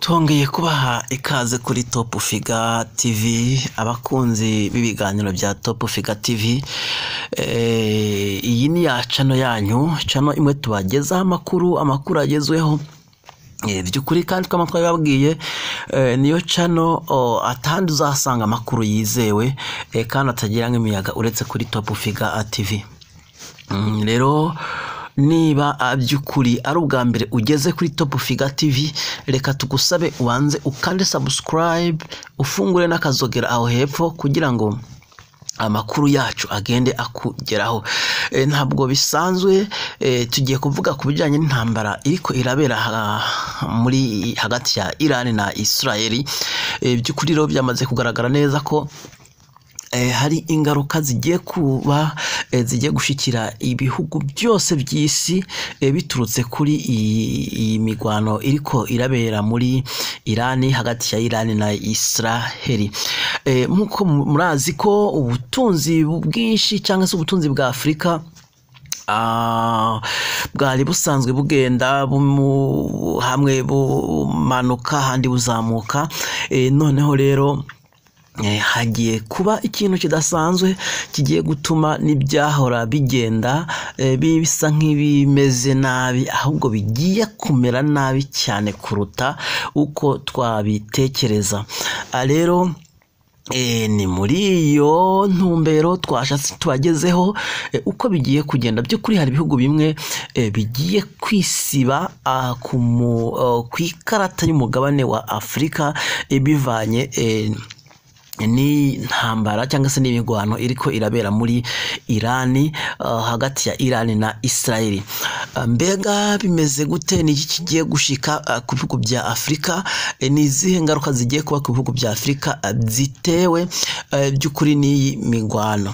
Twongeye kubaha ikaze kuri Top Figure TV, abakunzi b'ibiganiro bya Top Figure TV. Iyi ni ya channel yanyu, channel imwe tubagezaho amakuru agezweho by'ukuri kandi tw'amakuru yababwiye. Niyo channel atandi uzasanga amakuru yizewe kandi atagira nk'imiyaga uretse kuri Top Figure TV. Rero niba by'ukuri ari ubwa mbere ugeze kuri Top Figure TV, reka tugusabe ubanze ukande subscribe, ufungure n'akazogera aho hepfo kugira ngo amakuru yacu agende akugeraho. Ntabwo bisanzwe, tugiye kuvuga ku bijyanye n'intambara iriko irabera muri hagati ya Iran na Israel. By'ukuri rero byamaze kugaragara neza ko hari ingaruka zigiye kuba zigiye gushikira ibihugu byose by'isi biturutse kuri iyi migwano iriko irabera muri Iran, hagati ya Iran na Israel. Nkuko murazi ko ubutunzi bwinshi cyangwa se ubutunzi bwa Afrika bwari busanzwe bugenda hamwe bumanuka handi buzamuka, noneho rero hagiye kuba ikintu kidasanzwe kigiye gutuma n'ibyahora bigenda bisa nk'ibimeze nabi, ahubwo bigiye kumera nabi cyane kuruta uko twabitekereza. Rero ni muri iyo ntumbero twashatse tubagezeho uko bigiye kugenda. By'ukuri hari ibihugu bimwe bigiye kwisiba ku ikarata y'umugabane wa Afrika bivanye ni ntambara cyangwa se n'imigwano iriko irabera muri Iran, hagati ya Iran na Israel. Mbega bimeze gute? Ni iki kigiye gushika ku bihugu bya Afrika? Ni izihe ngaruka zigiye kuba ku bihugu bya Afrika zitewe by'ukuri n'iyi migwano?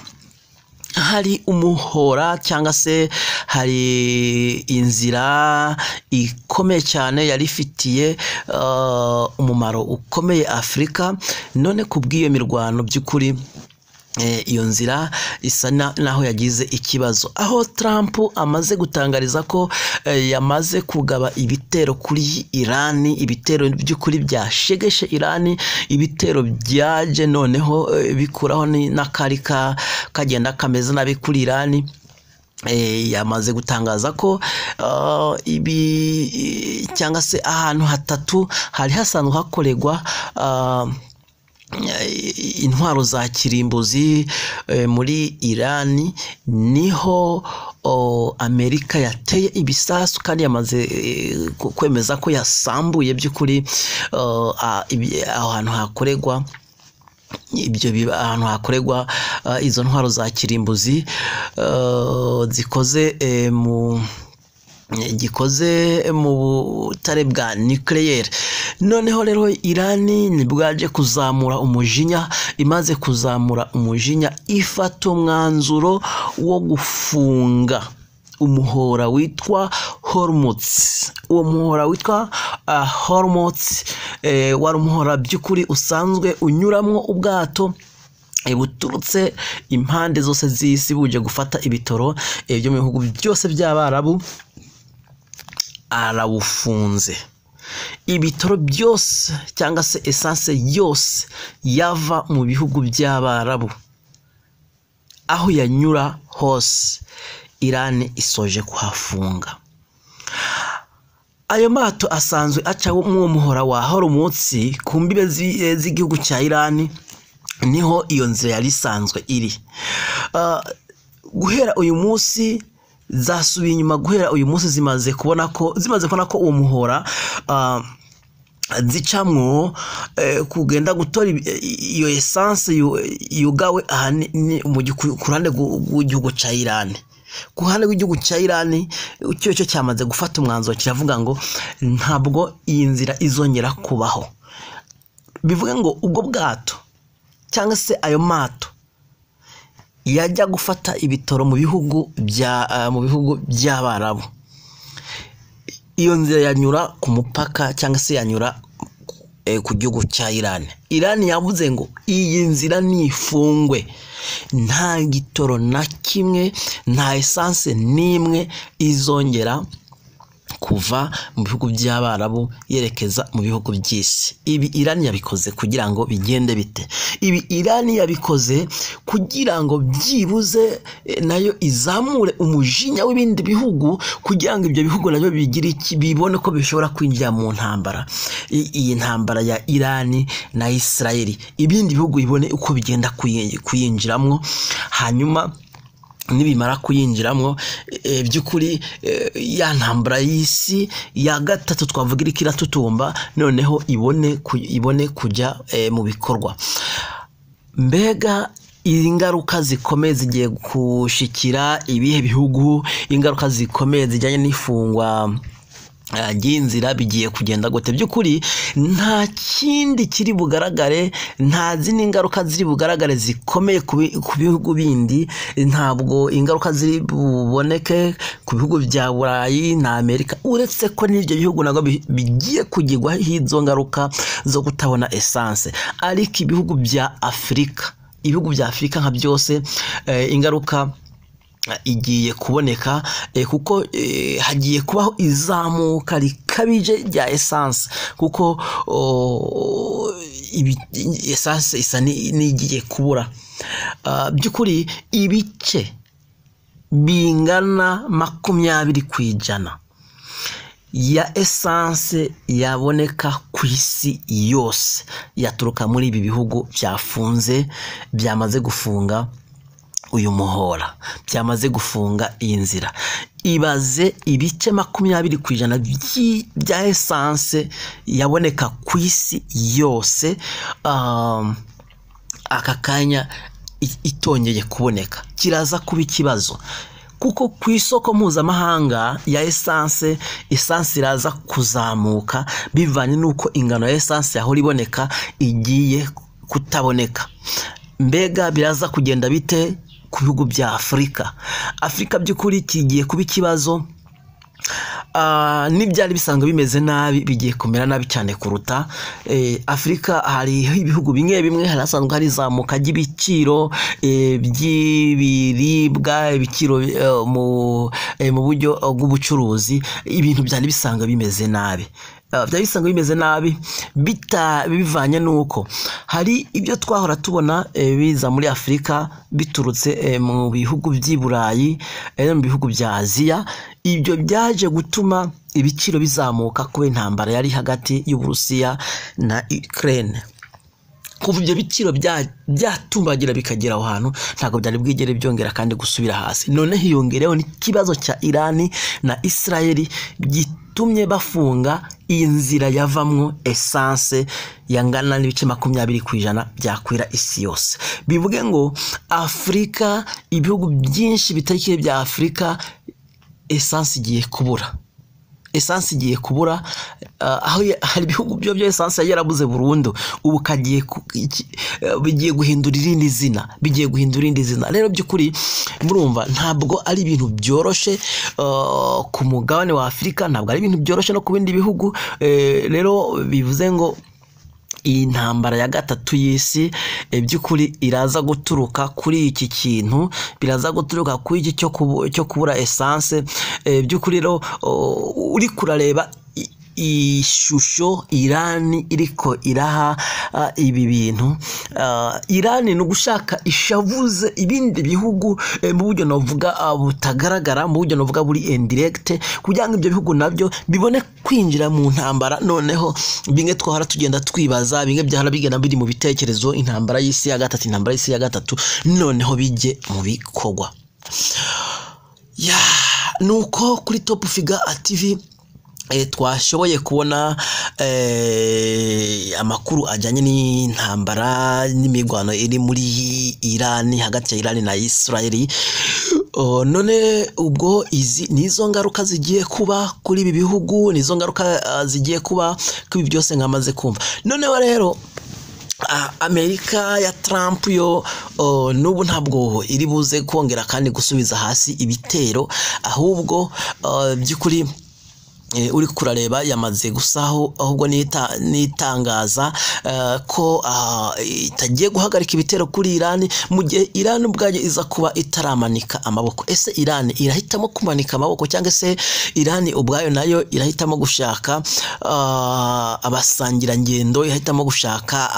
Hari umuhora cyangwa se hari inzira ikomeye cyane yari ifitiye umumaro ukomeye Afrika, none kubw'iyo mirwano by'ukuri iyo nzira isa naho yagize ikibazo, aho Trump amaze gutangariza ko yamaze kugaba ibitero kuri Iran, ibitero by'ukuri byashegeshe Iran, ibitero byaje noneho bikuraho n'akari kagenda kameze nabi kuri Iran. Yamaze gutangaza ko ibi cyangwa se ahantu hatatu hari hasanzwe hakorerwa intwaro za kirimbuzi muri Iran, niho Amerika yateye ibisasu kandi yamaze kwemeza ko yasambuye by'ukuri aho hantu hakorerwa ahantu hakorerwa izo ntwaro za kirimbuzi gikoze mu butare bwa nucleaire. Noneho rero Iran nibwaje kuzamura umujinya, imaze kuzamura umujinya ifata umwanzuro wo gufunga umuhora witwa Hormuz. Uwo muhora witwa Hormuz wari umuhora by'ukuri usanzwe unyuramwo ubwato buturutse impande zose z'isi buje gufata ibitoro byo mu bihugu byose by'Abarabu. Arawufunze. Ibitoro byose cyangwa se essence yose yava mu bihugu by'Abarabu aho yanyura hose Iran isoje kuhafunga. Ayo mato asanzwe aca mu muhora wa Hormuz ku mbibe z'igihugu cya Iran, niho iyo nzira yari isanzwe iri. Guhera uyu munsi zasubiye inyuma, guhera uyu munsi zimaze kubona ko uwo muhora zicamwo kugenda gutora iyo essence yugawe ku ruhande rw'igihugu cya Iran. Ku ruhande rw'igihugu cya Iran cyo cyamaze gufata umwanzuro, kiravuga ngo ntabwo iyi nzira izongera kubaho. Bivuga ngo ubwo bwato cyangwa se ayo mato yajya gufata ibitoro mu bihugu by'Abarabu, iyo nzira yanyura ku mupaka cyangwa se yanyura ku gihugu cya Iran. Iran yavuze ngo iyi nzira nifungwe, nta gitoro na kimwe, nta essence n'imwe izongera kuva mu bihugu by'Abarabu yerekeza mu bihugu by'isi. Ibi Iran yabikoze kugira ngo bigende bite? Ibi Iran yabikoze kugira ngo byibuze nayo izamure umujinya w'ibindi bihugu, kugira ngo ibyo bihugu nabyo bigire iki, bibone ko bishobora kwinjira mu ntambara, iyi ntambara ya Iran na Israel. Ibindi bihugu bibone uko bigenda kuyinjiramo, hanyuma nibimara kuyinjiramo by'ukuri ya ntambara y'isi ya gatatu twavuga iri kiratutumba, noneho ibone kujya mu bikorwa. Mbega ingaruka zikomeye zigiye gushikira ibihe bihugu, ingaruka zikomeye zijyanye n'ifungwa ry'inzira bigiye kugenda gute? By'ukuri nta kindi kiri bugaragare, nta zindi ngaruka ziri bugaragare zikomeye ku bihugu bindi. Ntabwo ingaruka ziri buboneke ku bihugu bya Burayi na Amerika, uretse ko n'ibyo bihugu nabwo bigiye kugirwaho izo ngaruka zo kutabona essence. Ariko ibihugu bya Afurika nka byose ingaruka igiye kuboneka, kuko hagiye kubaho izamuka rikabije rya essence, kuko essence isa n'igiye kubura. By'ukuri ibice bingana 20% ya essence yaboneka ku isi yose yaturuka muri ibi bihugu byafunze, byamaze gufunga uyu muhora, byamaze gufunga iyi nzira. Ibaze ibice 20% bya essence yaboneka ku isi yose aka kanya itongeye kuboneka, kiraza kuba ikibazo, kuko ku isoko mpuzamahanga ya essence iraza kuzamuka bivanye n'uko ingano ya essence yahora iboneka igiye kutaboneka. Mbega biraza kugenda bite ku bihugu bya Afurika by'ukuri kigiye kuba ikibazo. N'ibyari bisanzwe bimeze nabi bigiye kumera nabi cyane kuruta. Afurika hari ibihugu bimwe harasanzwe hari izamuka ry'ibiciro by'ibiribwa, ibiciro mu buryo bw'ubucuruzi. Ibintu byari bisanzwe bimeze nabi, bivanye n'uko hari ibyo twahora tubona biza muri Afurika biturutse mu bihugu by'i Burayi, mu bihugu bya Aziya. Ibyo byaje gutuma ibiciro bizamuka kubera intambara yari hagati y'Uburusiya na Ukraine. Kuva ibyo biciro byatumbagira bikagera aho hantu, ntabwo byari bwigere byongera kandi gusubira hasi. None hiyongereho n'ikibazo cya Iran na Israel gitumye bafunga iyi nzira yavamwo essence yangana n'ibice 20% byakwira isi yose. Bivuge ngo Afurika, ibihugu byinshi bitari bya Afurika, essence igiye kubura. Aho hari ibihugu byo essence yarabuze burundu, ubu bigiye guhindura irindi zina, Rero by'ukuri murumva ntabwo ari ibintu byoroshe ku mugabane wa Afurika, ntabwo ari ibintu byoroshe no ku bindi bihugu. Rero bivuze ngo iyi ntambara ya gatatu y'isi by'ukuri iraza guturuka kuri iki kintu, biraza guturuka kuri iki cyo kubura essence. By'ukuri rero uri kurareba ishusho Iran iriko iraha ibi bintu, Iran ni ugushaka ishavuze ibindi bihugu mu buryo novuga butagaragara, mu buryo novuga buri indirect, kugira ngo ibyo bihugu nabyo bibone kwinjira mu ntambara. Noneho bimwe twahora tugenda twibaza, bimwe byahora bigenda biri mu bitekerezo, intambara y'isi ya gatatu, noneho bijye mu bikorwa. Nuko kuri Top Figure TV twashoboye kubona amakuru ajyanye n'intambara n'imigwano iri muri Iran, hagati ya Iran na Israel. None ubwo izi nizo ngaruka zigiye kuba kuri ibi bihugu, nizo ngaruka zigiye kuba kuri byose nkamaze kumva. Noneho rero Amerika ya Trump yo nubu ntabwo iri buze kongera kandi gusubiza hasi ibitero, ahubwo by'ukuri uri kurareba yamaze gusaho ahubwo nitangaza ko itagiye guhagarika ibitero kuri Iran mu gihe Iran ubwayo iza kuba itaramanika amaboko. Ese Iran irahitamo kumanika amaboko cyangwa se Iran ubwayo nayo irahitamo gushaka abasangira ngendo, irahitamo gushaka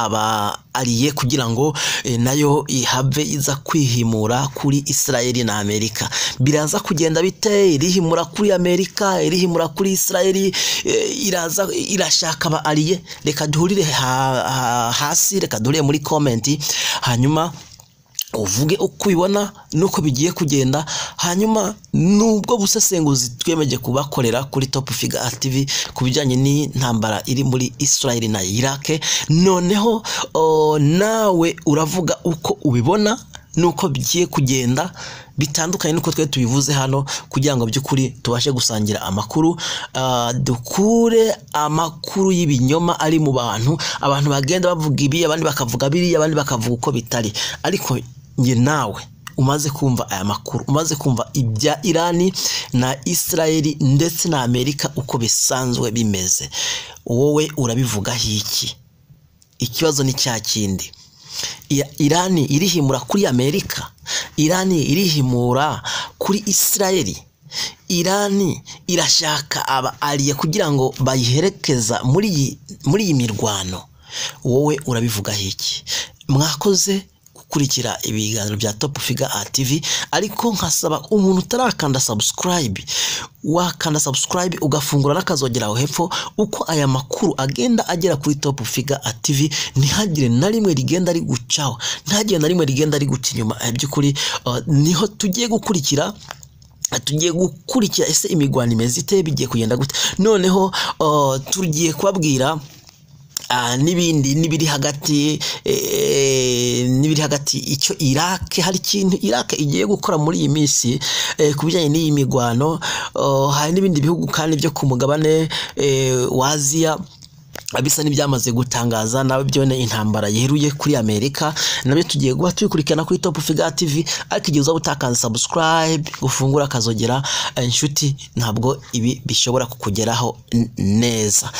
ariye kugira ngo nayo ihave iza kwihimura kuri Israel na Amerika? Biraza kugenda bite? Irihimura kuri Amerika, irihimura kuri Israel, irashaka aba ariye? Reka duhurire hasi, reka duhurire muri comment, hanyuma uvuge uko ubibona nuko bigiye kugenda. Hanyuma nubwo busesenguzi twemeje kubakorera kuri Top Figure TV kubijanye n'intambara iri muri Israel na Iraq, noneho nawe uravuga uko ubibona nuko bigiye kugenda bitandukanye nuko twe tubivuze hano, kugira ngo by'ukuri tubashe gusangira amakuru, dukure amakuru y'ibinyoma ari mu abantu bagenda bavuga ibi, abandi bakavuga biri, abandi bakavuga uko bitari. Ariko nge nawe umaze kumva aya makuru, umaze kumva ibya Irani na Israel ndetse na Amerika uko bisanzwe bimeze, wowe urabivuga hiki? Ikibazo ni cya kindi, Irani irihimura kuri Amerika, Irani irihimura kuri Israel, Irani irashaka aba ariye kugira ngo bayiherekeza muri iyi mirwano, wowe urabivuga hiki? Mwakoze gukurikira ibiganiro bya Top Figure TV, ariko nkasaba umuntu utarakanda subscribe, wakanda subscribe ugafungura n'akazogera aho hepfo, uko aya makuru agenda agera kuri Top Figure TV ntihagire na rimwe rigenda rigucaho, ntihagire na rimwe rigenda riguca inyuma. By'ukuri niho tugiye gukurikira ese imigwano imeze ite, bigiye kugenda gute. Noneho tugiye kubabwira nibiri hagati icyo Iraq, hari ikintu Iraq igiye gukora muri iyi minsi kubijyanye n'iyi migwano. Hari n'ibindi bihugu kandi byo ku mugabane wa Aziya bisa n'ibyamaze gutangaza nawe byone intambara yeruye kuri Amerika, nabyo tugiye guha tubikurikirana kuri Top Figure TV. Ariko igihe uza gutakaza subscribe, gufungura akazogera, inshuti, ntabwo ibi bishobora kukugeraho neza.